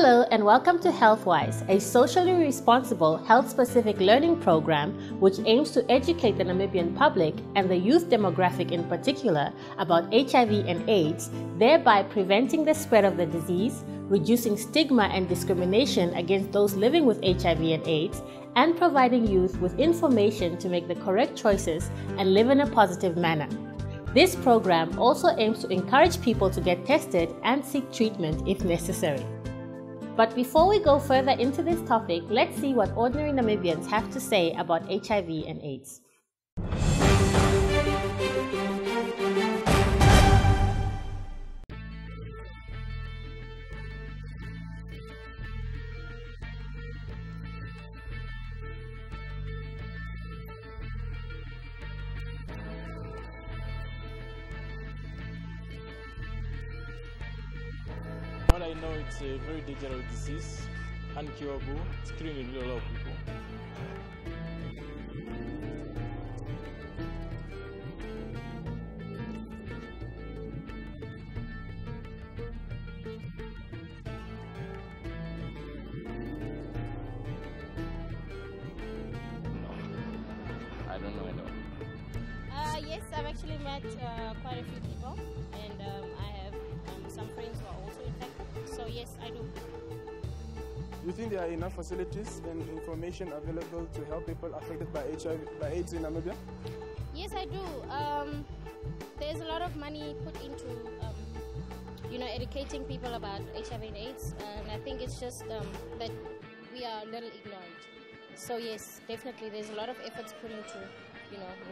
Hello and welcome to HealthWize, a socially responsible, health-specific learning program which aims to educate the Namibian public and the youth demographic in particular about HIV and AIDS, thereby preventing the spread of the disease, reducing stigma and discrimination against those living with HIV and AIDS, and providing youth with information to make the correct choices and live in a positive manner. This program also aims to encourage people to get tested and seek treatment if necessary. But before we go further into this topic, let's see what ordinary Namibians have to say about HIV and AIDS. What I know, it's a very dangerous disease, uncurable, it's killing a lot of people. I don't know at all. Yes, I've actually met quite a few people, and I have some friends who are also infected. So yes, I do. Do you think there are enough facilities and information available to help people affected by AIDS in Namibia? Yes, I do. There's a lot of money put into educating people about HIV and AIDS, and I think it's just that we are a little ignorant. So yes, definitely there's a lot of efforts put into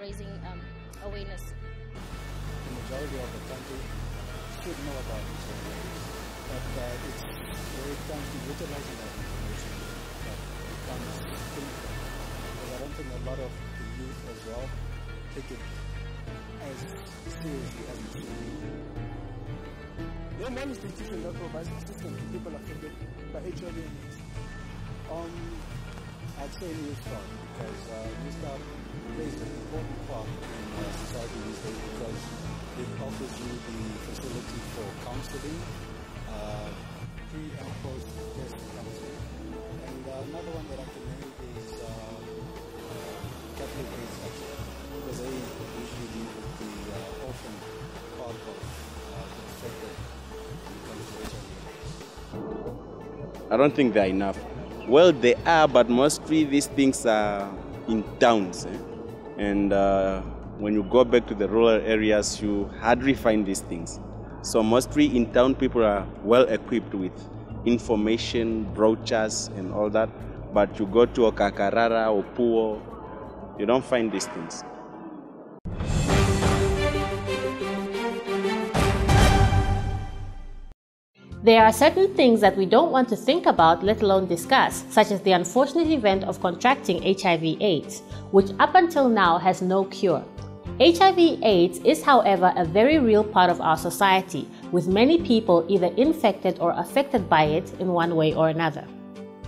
raising awareness. The majority of the country should know about HIV, but it's where it comes to utilizing that information that becomes critical. Because I don't think a lot of the youth as well take it as seriously as it should be. There are many institutions that provide assistance to people affected by HIV and AIDS. I'd say New Start, because New Start plays an important part in society these days, because it offers you the facility for counseling, pre and post test counseling. And another one that I can name is Catholic AIDS Action, because they usually deal with the orphan part of the sector when it comes to HIV. I don't think there are enough. Well, they are, but mostly these things are in towns. And when you go back to the rural areas, you hardly find these things. So mostly in town, people are well equipped with information, brochures, and all that. But you go to Okakarara or Puo, you don't find these things. There are certain things that we don't want to think about, let alone discuss, such as the unfortunate event of contracting HIV/AIDS, which up until now has no cure. HIV/AIDS is, however, a very real part of our society, with many people either infected or affected by it in one way or another.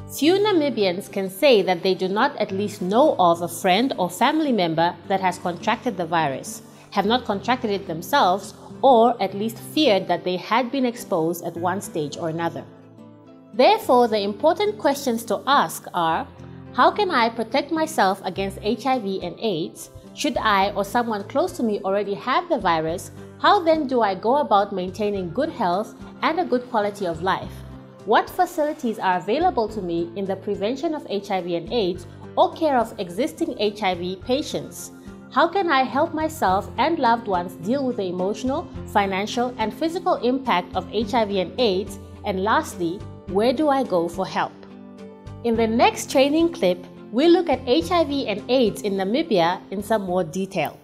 Few Namibians can say that they do not at least know of a friend or family member that has contracted the virus, have not contracted it themselves, or at least feared that they had been exposed at one stage or another. Therefore, the important questions to ask are: how can I protect myself against HIV and AIDS? Should I or someone close to me already have the virus? How then do I go about maintaining good health and a good quality of life? What facilities are available to me in the prevention of HIV and AIDS or care of existing HIV patients? How can I help myself and loved ones deal with the emotional, financial, and physical impact of HIV and AIDS? And lastly, where do I go for help? In the next training clip, we'll look at HIV and AIDS in Namibia in some more detail.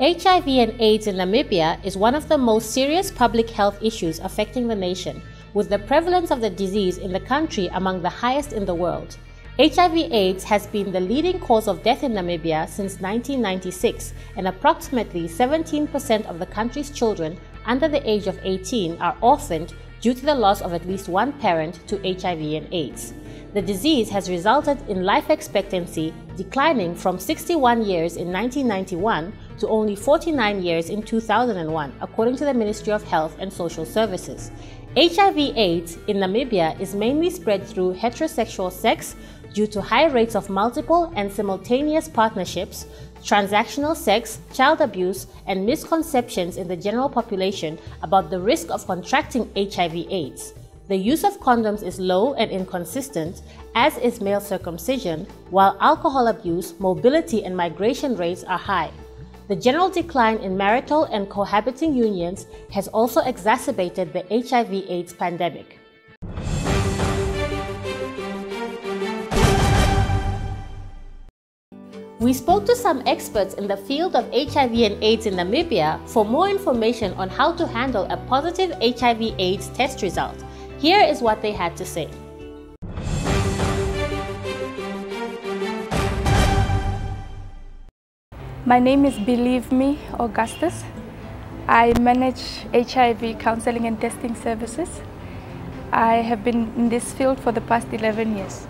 HIV and AIDS in Namibia is one of the most serious public health issues affecting the nation, with the prevalence of the disease in the country among the highest in the world. HIV/AIDS has been the leading cause of death in Namibia since 1996, and approximately 17% of the country's children under the age of 18 are orphaned due to the loss of at least one parent to HIV and AIDS. The disease has resulted in life expectancy declining from 61 years in 1991 to only 49 years in 2001, according to the Ministry of Health and Social Services. HIV/AIDS in Namibia is mainly spread through heterosexual sex due to high rates of multiple and simultaneous partnerships, transactional sex, child abuse, and misconceptions in the general population about the risk of contracting HIV/AIDS. The use of condoms is low and inconsistent, as is male circumcision, while alcohol abuse, mobility, and migration rates are high. The general decline in marital and cohabiting unions has also exacerbated the HIV/AIDS pandemic. We spoke to some experts in the field of HIV and AIDS in Namibia for more information on how to handle a positive HIV/AIDS test result. Here is what they had to say. My name is Believe Me Augustus. I manage HIV counseling and testing services. I have been in this field for the past 11 years.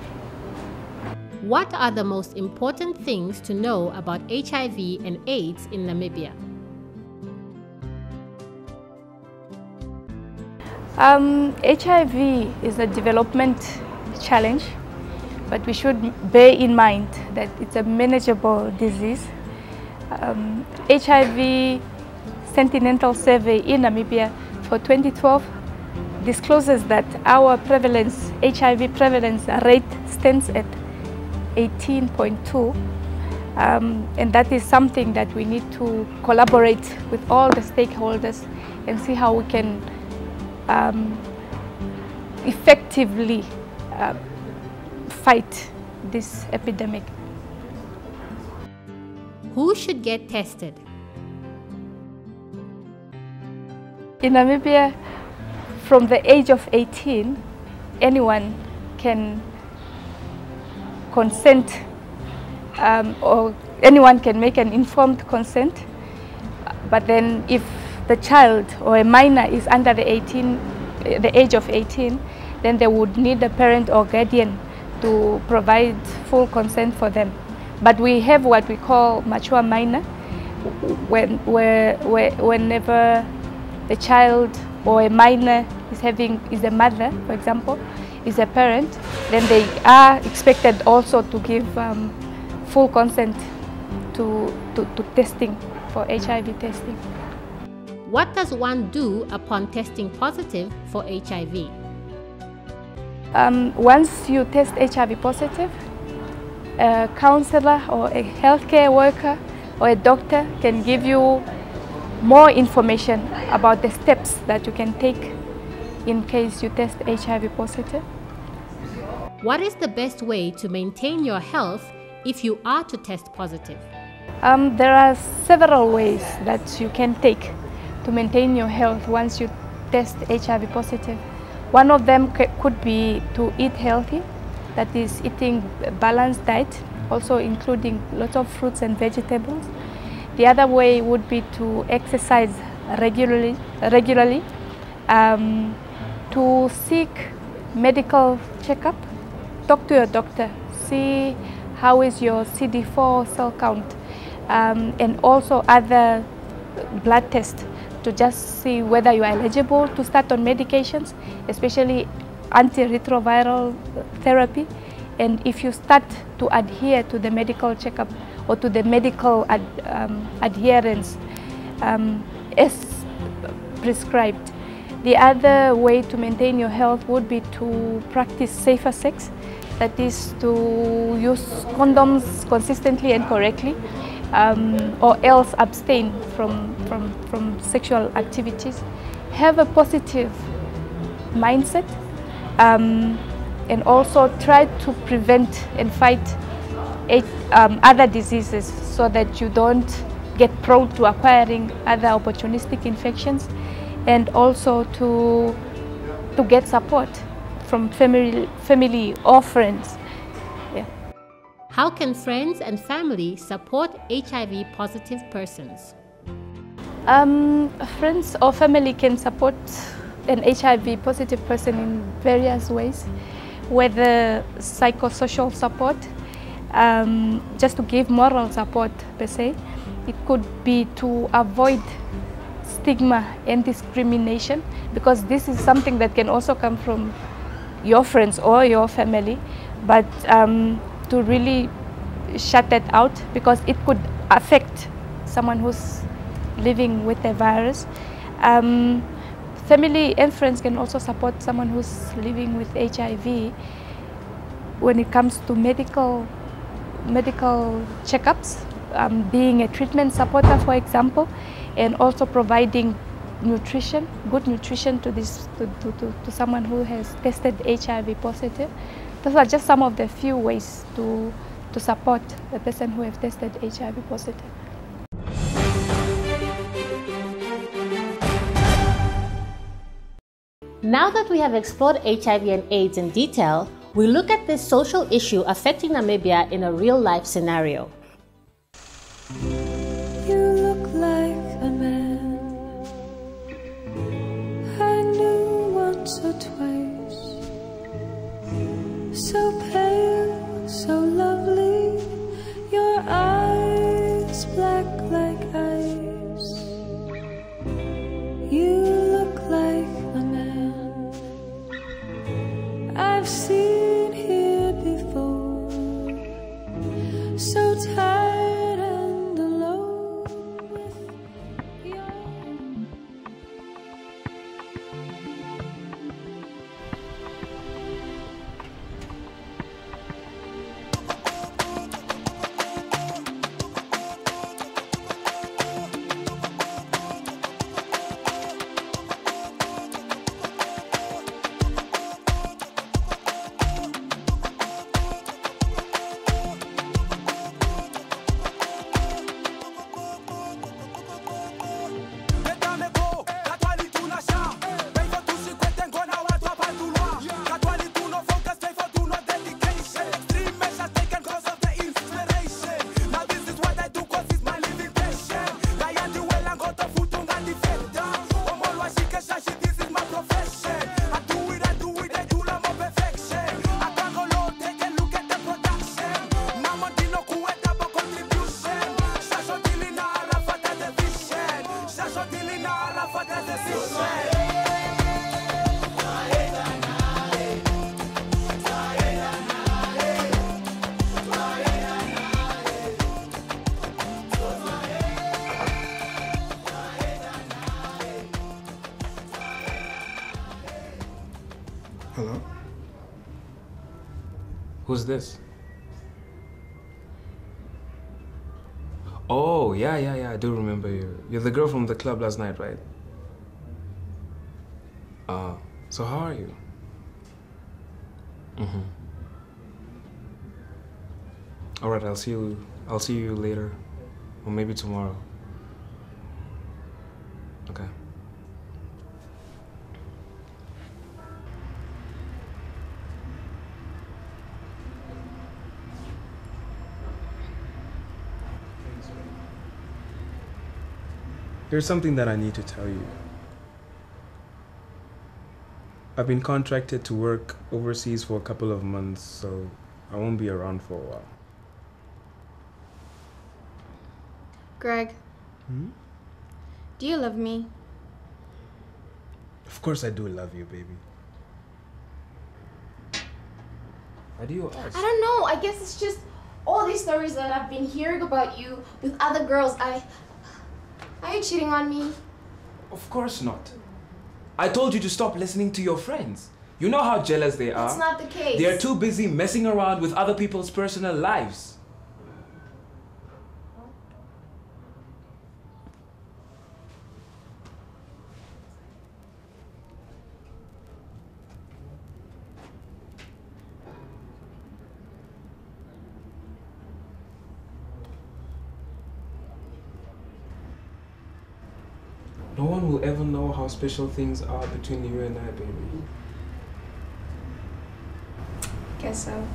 What are the most important things to know about HIV and AIDS in Namibia? HIV is a development challenge, but we should bear in mind that it's a manageable disease. HIV Sentinel Survey in Namibia for 2012 discloses that our HIV prevalence rate stands at 18.2, and that is something that we need to collaborate with all the stakeholders and see how we can effectively fight this epidemic. Who should get tested? In Namibia, from the age of 18, anyone can consent or anyone can make an informed consent. But then if the child or a minor is under the age of 18, then they would need a parent or guardian to provide full consent for them. But we have what we call mature minor, whenever the child or a minor is a mother, for example, is a parent, then they are expected also to give full consent to testing, for HIV testing. What does one do upon testing positive for HIV? Once you test HIV positive, a counselor or a healthcare worker or a doctor can give you more information about the steps that you can take in case you test HIV positive. What is the best way to maintain your health if you are to test positive? There are several ways that you can take to maintain your health once you test HIV positive. One of them could be to eat healthy, that is eating a balanced diet, also including lots of fruits and vegetables. The other way would be to exercise regularly, to seek medical checkup, talk to your doctor, see how is your CD4 cell count, and also other blood tests to just see whether you are eligible to start on medications, especially antiretroviral therapy, and if you start to adhere to the medical checkup or to the medical adherence as prescribed. The other way to maintain your health would be to practice safer sex, that is to use condoms consistently and correctly, or else abstain from sexual activities. Have a positive mindset, and also try to prevent and fight other diseases so that you don't get prone to acquiring other opportunistic infections, and also to get support from family or friends. Yeah. How can friends and family support HIV positive persons? Friends or family can support an HIV positive person in various ways, whether psychosocial support, just to give moral support per se, it could be to avoid stigma and discrimination, because this is something that can also come from your friends or your family, but to really shut that out, because it could affect someone who's living with the virus. Family and friends can also support someone who's living with HIV when it comes to medical checkups, being a treatment supporter, for example, and also providing nutrition, good nutrition to someone who has tested HIV positive. Those are just some of the few ways to support the person who has tested HIV positive. Now that we have explored HIV and AIDS in detail, we look at this social issue affecting Namibia in a real-life scenario. You look like a man I knew once or twice. So pale, so lovely, your eyes black like ice. You look like a man I've seen here before. So tired and alone with your... Hello? Who's this? Oh, yeah, I do remember you. You're the girl from the club last night, right? So how are you? All right, I'll see you later, or maybe tomorrow. Okay. There's something that I need to tell you. I've been contracted to work overseas for a couple of months, so I won't be around for a while. Greg, do you love me? Of course I do love you, baby. Why do you ask? I don't know. I guess it's just all these stories that I've been hearing about you with other girls. Are you cheating on me? Of course not. I told you to stop listening to your friends. You know how jealous they are. That's not the case. They are too busy messing around with other people's personal lives. No one will ever know how special things are between you and I, baby. Guess so.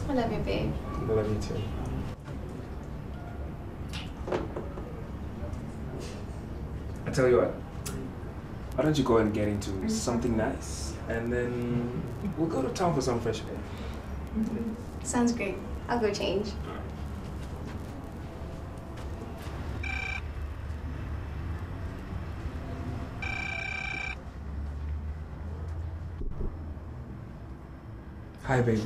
I love you, babe. I love you too. I tell you what, why don't you go and get into something nice, and then we'll go to town for some fresh air. Sounds great. I'll go change. Hi, baby.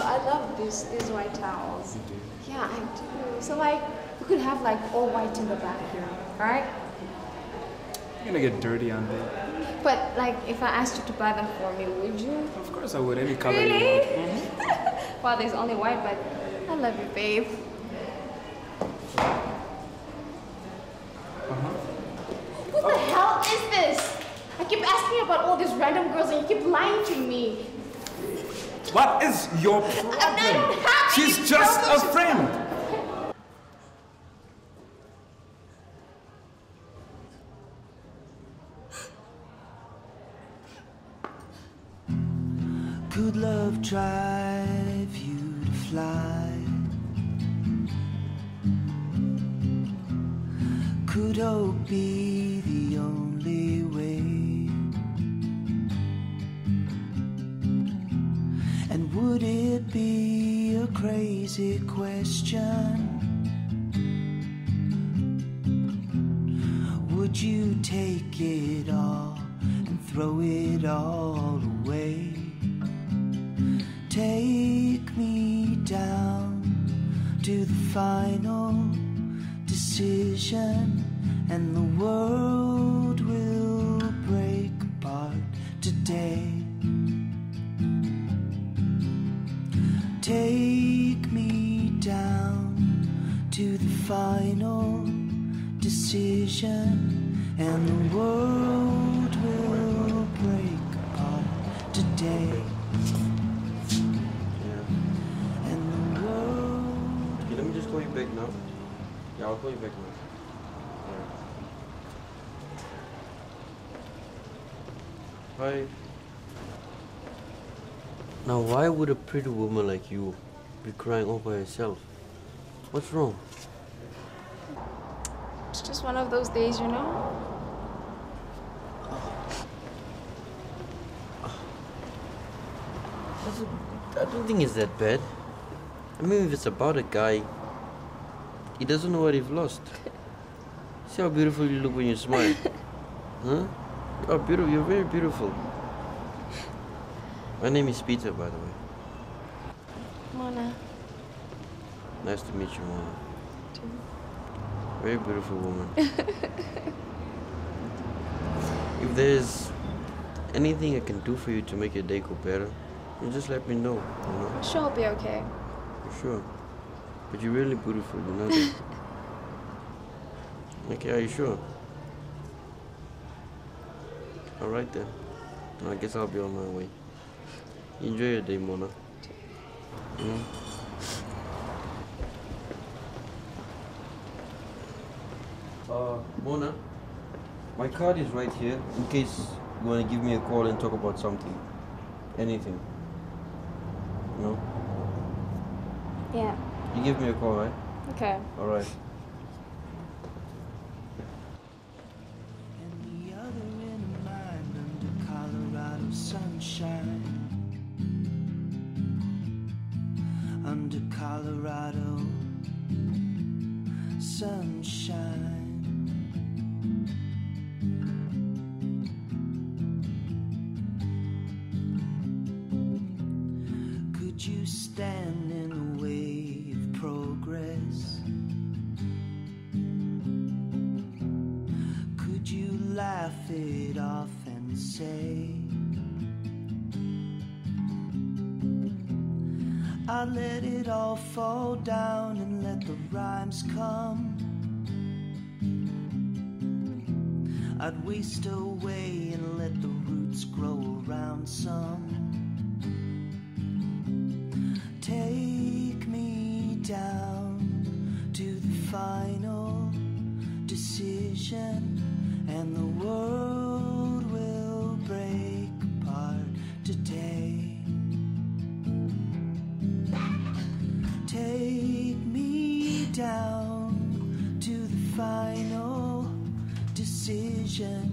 I love these white towels. Yeah, I do. So like, we could have like all white in the back here, alright? You're gonna get dirty on there. But like, if I asked you to buy them for me, would you? Of course I would, any color Really? you want. Well, there's only white, but I love you, babe. What the hell is this? I keep asking you about all these random girls and you keep lying to me. What is your problem? She's just a friend. Could love drive you to fly? Could hope be the only way? And would it be a crazy question? Would you take it all and throw it all away? Take me down to the final decision, and the world will break apart today. Take me down to the final decision, and the world will break apart today. Okay, let me just call you back now. Yeah, I'll call you back now. Alright. Hi. Now, why would a pretty woman like you be crying all by herself? What's wrong? It's just one of those days, you know? I don't think it's that bad. I mean, if it's about a guy, he doesn't know what he's lost. See how beautiful you look when you smile. Huh? You're beautiful. You're very beautiful. My name is Peter, by the way. Mona. Nice to meet you, Mona. Very beautiful woman. If there's anything I can do for you to make your day go better, you just let me know, you know? Sure, I'll be okay. Sure. But you're really beautiful, you know that? Okay, are you sure? Alright then. I guess I'll be on my way. Enjoy your day, Mona. Mona, my card is right here in case you want to give me a call and talk about something. Anything. You know? Yeah. You give me a call, right? Okay. Alright. And the other in a mine under Colorado sunshine. Under Colorado sunshine. Could you stand in the way of progress? Could you laugh it off and say, I'd let it all fall down and let the rhymes come. I'd waste away and let the roots grow around some. Take me down to the final decision, and the world will break apart today. Take me down to the final decision, decision,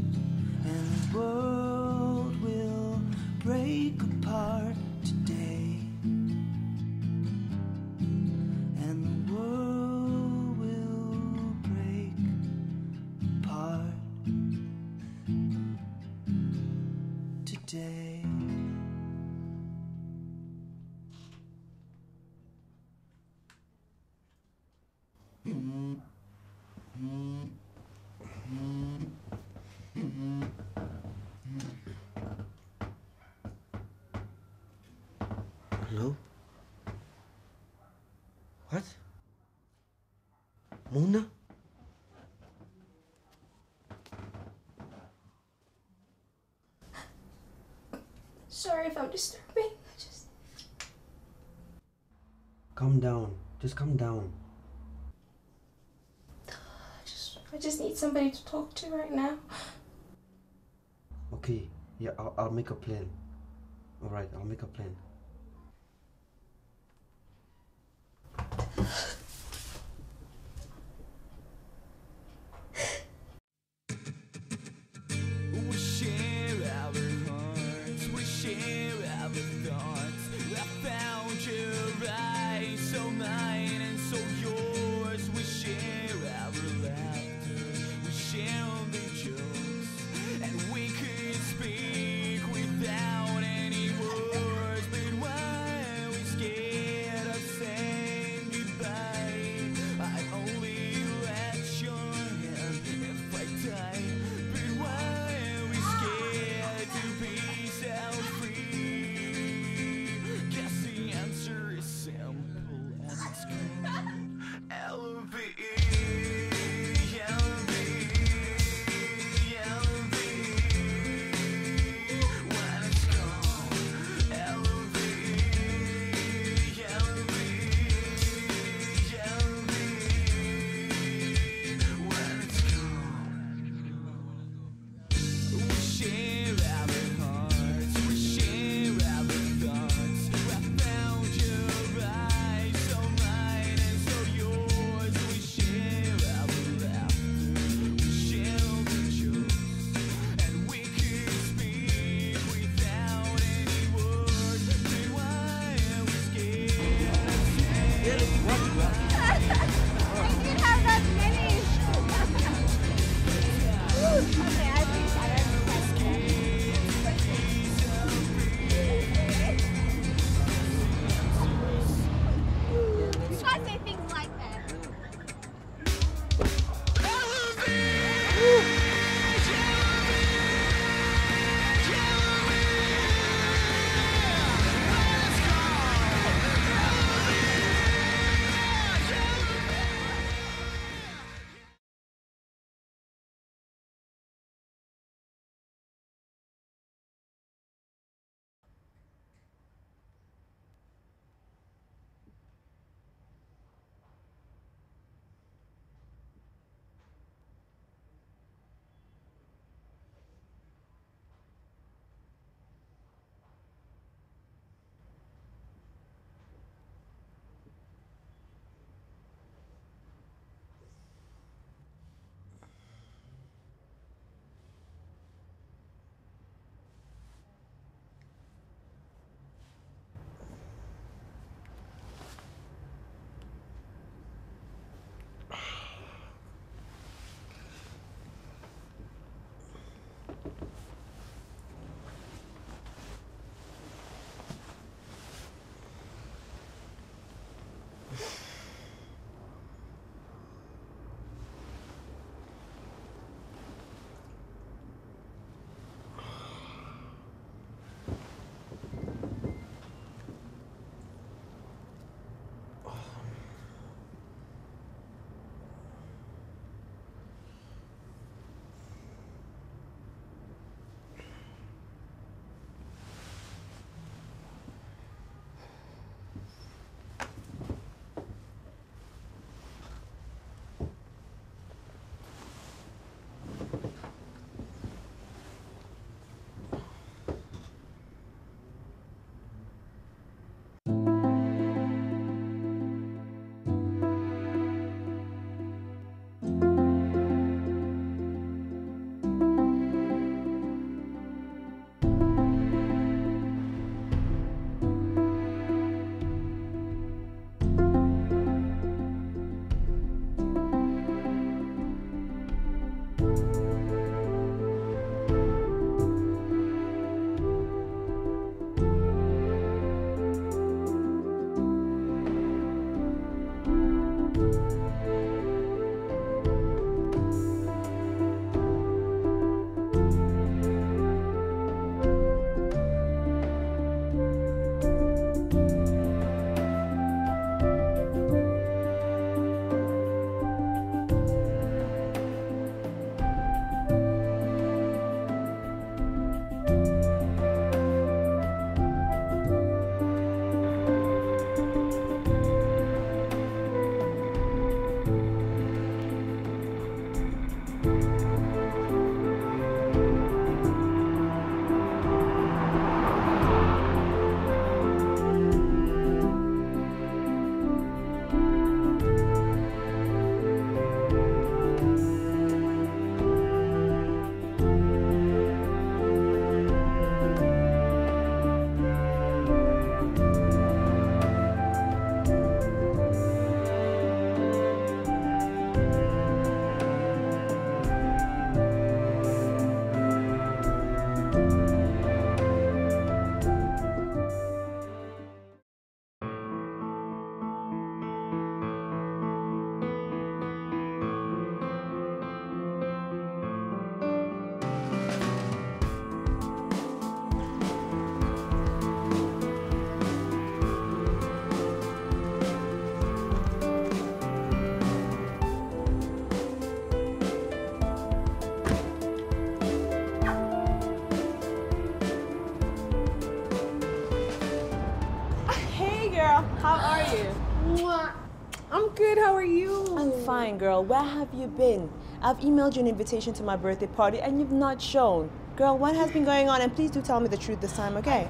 and the world will break apart today. And the world will break apart today. Hello? What? Mona? Sorry if I'm disturbing. Calm down. Just calm down. I just need somebody to talk to right now. Okay, yeah, I'll make a plan. Alright, I'll make a plan. We share our hearts, we share our thoughts. I found your eyes, so mine and so yours. We share our laughter, we share the jokes, and we could speak without any words. But why are we scared of saying goodbye? I only let your hand if I die. But why are we scared to be self-free? Guess the answer is simple and it's called LV. good. How are you? I'm fine, girl. Where have you been? I've emailed you an invitation to my birthday party and you've not shown. Girl, what has been going on? And please do tell me the truth this time, okay?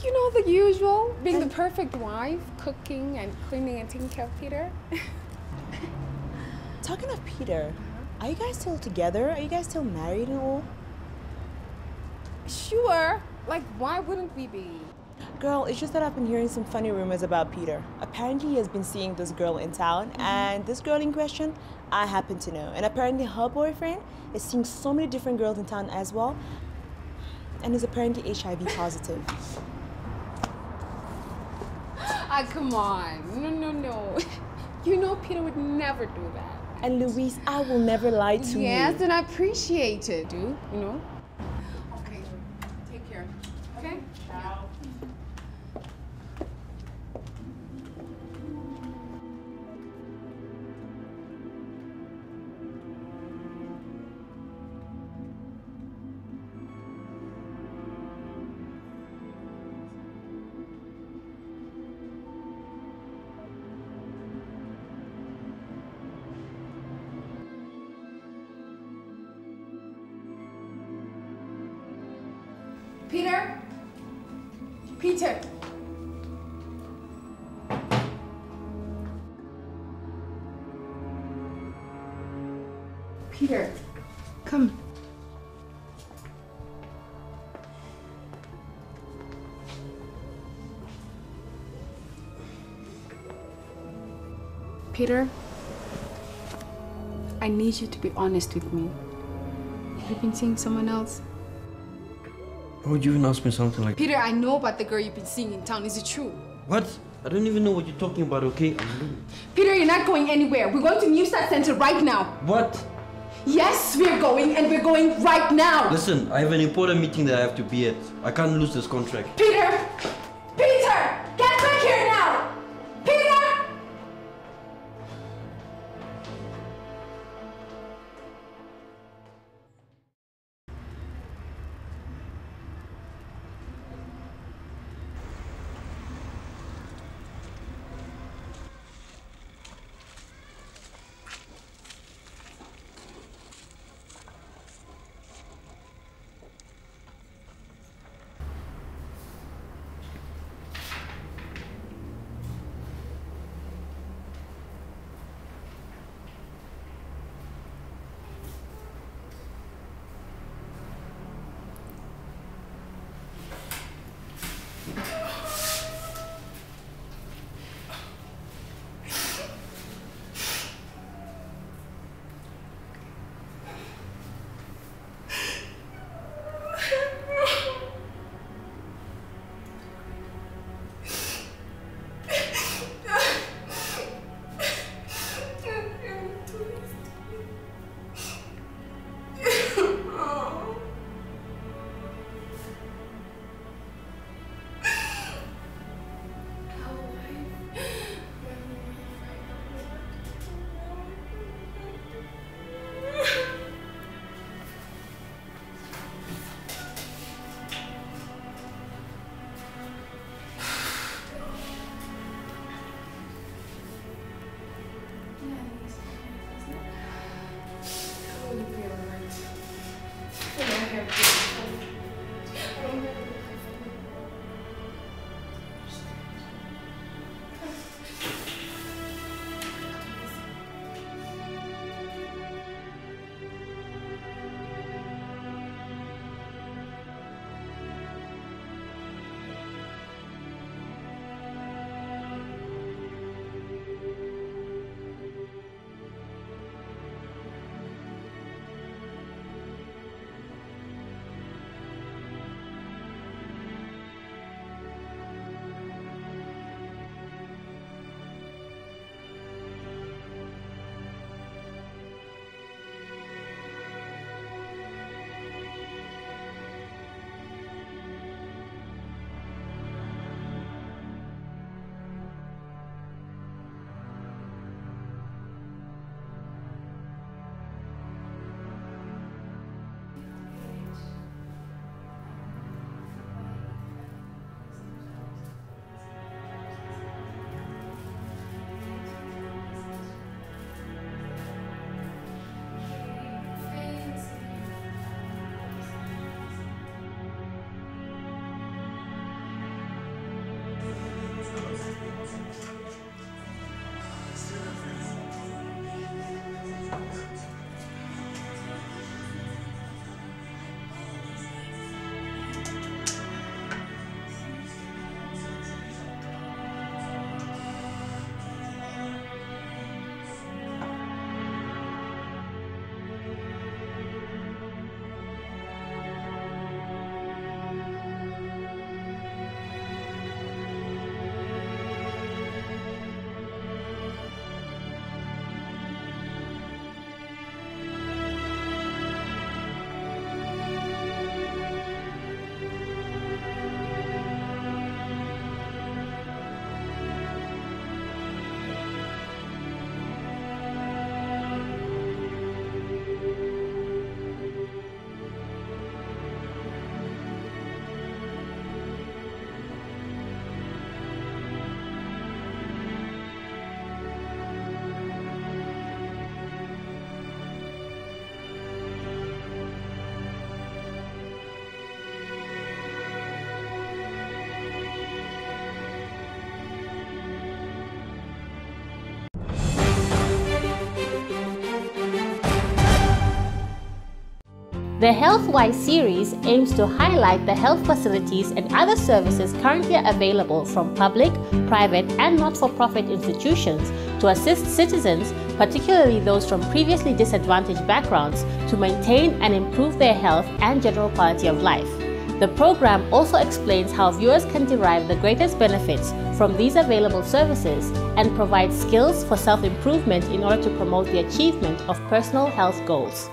You know the usual. Being the perfect wife, cooking and cleaning and taking care of Peter. Talking of Peter, are you guys still together? Are you guys still married and all? Sure. Like, why wouldn't we be? Girl, it's just that I've been hearing some funny rumors about Peter. Apparently he has been seeing this girl in town, and this girl in question, I happen to know. And apparently her boyfriend is seeing so many different girls in town as well, and is apparently HIV positive. Ah, come on. No. You know Peter would never do that. And Louise, I will never lie to you. Yes, and I appreciate it, dude. You know? Okay, take care. Okay? Ciao. Peter? Peter! Peter, come. Peter, I need you to be honest with me. Have you been seeing someone else? Why would you even ask me something like Peter, I know about the girl you've been seeing in town. Is it true? What? I don't even know what you're talking about, okay? I'm leaving. Peter, you're not going anywhere. We're going to Newstart Center right now. What? Yes, we're going, and we're going right now. Listen, I have an important meeting that I have to be at. I can't lose this contract. Peter! Peter! Get back here now! Peter! The HealthWize series aims to highlight the health facilities and other services currently available from public, private, and not-for-profit institutions to assist citizens, particularly those from previously disadvantaged backgrounds, to maintain and improve their health and general quality of life. The program also explains how viewers can derive the greatest benefits from these available services and provides skills for self-improvement in order to promote the achievement of personal health goals.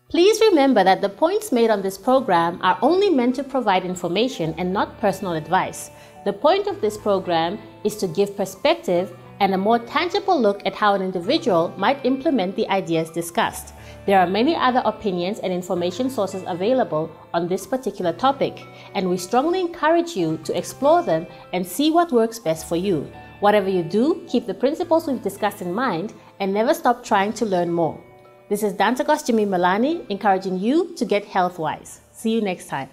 Please remember that the points made on this program are only meant to provide information and not personal advice. The point of this program is to give perspective and a more tangible look at how an individual might implement the ideas discussed. There are many other opinions and information sources available on this particular topic, and we strongly encourage you to explore them and see what works best for you. Whatever you do, keep the principles we've discussed in mind and never stop trying to learn more. This is Dantagos Jimmy Malani encouraging you to get health-wise. See you next time.